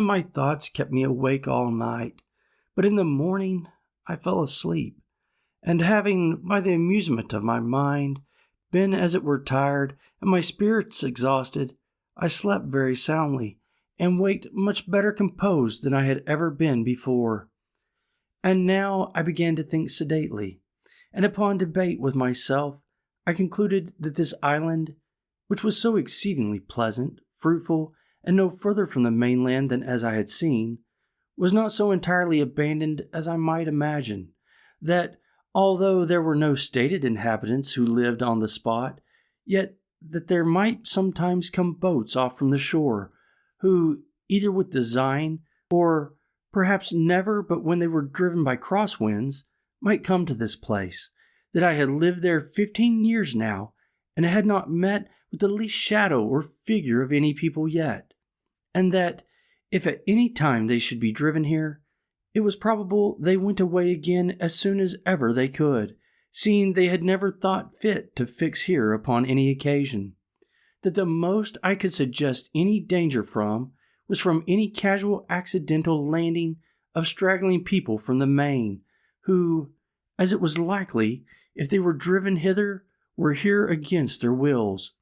My thoughts kept me awake all night, but in the morning I fell asleep, and having, by the amusement of my mind, been as it were tired, and my spirits exhausted, I slept very soundly, and waked much better composed than I had ever been before. And now I began to think sedately, and upon debate with myself, I concluded that this island, which was so exceedingly pleasant, fruitful, and no further from the mainland than as I had seen, was not so entirely abandoned as I might imagine, that, although there were no stated inhabitants who lived on the spot, yet that there might sometimes come boats off from the shore, who, either with design, or perhaps never but when they were driven by crosswinds, might come to this place, that I had lived there 15 years now, and had not met with the least shadow or figure of any people yet, and that, if at any time they should be driven here, it was probable they went away again as soon as ever they could, seeing they had never thought fit to fix here upon any occasion. That the most I could suggest any danger from was from any casual accidental landing of straggling people from the main, who, as it was likely, if they were driven hither, were here against their wills.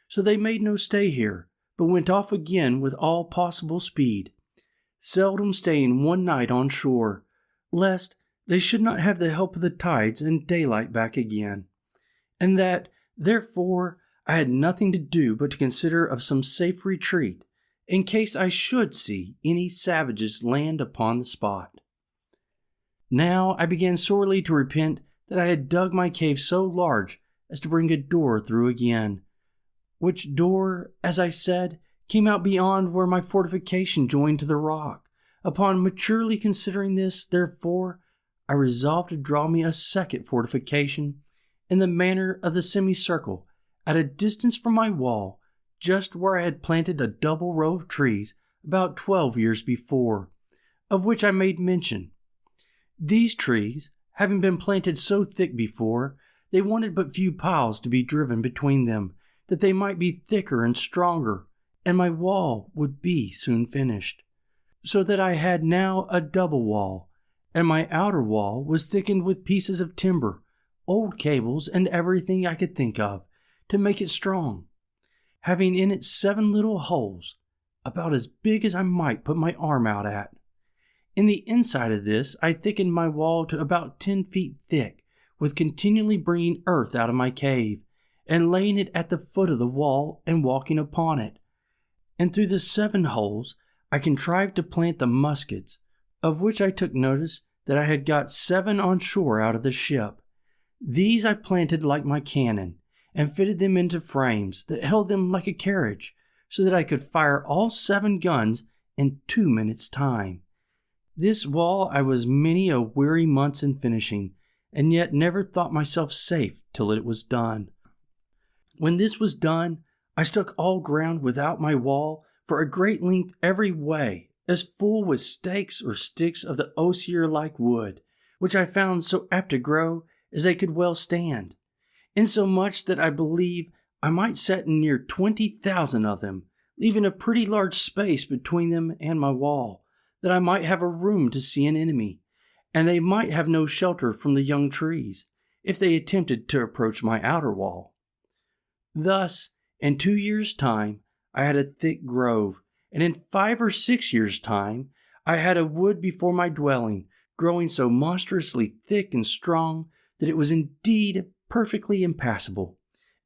So they made no stay here, but went off again with all possible speed, seldom staying one night on shore, lest they should not have the help of the tides and daylight back again, and that, therefore, I had nothing to do but to consider of some safe retreat, in case I should see any savages land upon the spot. Now I began sorely to repent that I had dug my cave so large as to bring a door through again, which door, as I said, came out beyond where my fortification joined to the rock. Upon maturely considering this, therefore, I resolved to draw me a second fortification in the manner of the semicircle, at a distance from my wall, just where I had planted a double row of trees about 12 years before, of which I made mention. These trees, having been planted so thick before, they wanted but few piles to be driven between them, that they might be thicker and stronger, and my wall would be soon finished. So that I had now a double wall, and my outer wall was thickened with pieces of timber, old cables, and everything I could think of, to make it strong, having in it 7 little holes, about as big as I might put my arm out at. In the inside of this I thickened my wall to about 10 feet thick, with continually bringing earth out of my cave, and laying it at the foot of the wall and walking upon it. And through the 7 holes I contrived to plant the muskets, of which I took notice that I had got 7 on shore out of the ship. These I planted like my cannon, and fitted them into frames that held them like a carriage, so that I could fire all 7 guns in 2 minutes' time. This wall I was many a weary months in finishing, and yet never thought myself safe till it was done. When this was done, I stuck all ground without my wall for a great length every way, as full with stakes or sticks of the osier-like wood, which I found so apt to grow as they could well stand, insomuch that I believe I might set near 20,000 of them, leaving a pretty large space between them and my wall, that I might have a room to see an enemy, and they might have no shelter from the young trees, if they attempted to approach my outer wall. Thus, in 2 years' time, I had a thick grove, and in 5 or 6 years' time, I had a wood before my dwelling, growing so monstrously thick and strong that it was indeed perfectly impassable,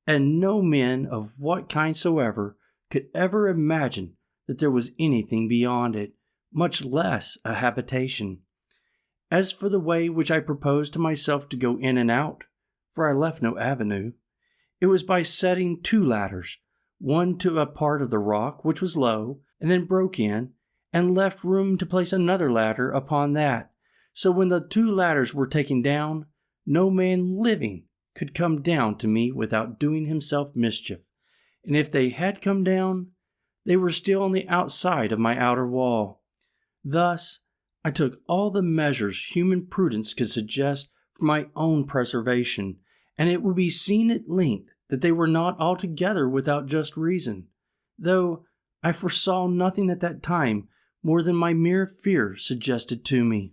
and no men of what kind soever could ever imagine that there was anything beyond it, much less a habitation. As for the way which I proposed to myself to go in and out, for I left no avenue, it was by setting 2 ladders, one to a part of the rock which was low, and then broke in, and left room to place another ladder upon that, so when the 2 ladders were taken down, no man living could come down to me without doing himself mischief, and if they had come down, they were still on the outside of my outer wall. Thus, I took all the measures human prudence could suggest for my own preservation, and it will be seen at length that they were not altogether without just reason, though I foresaw nothing at that time more than my mere fear suggested to me.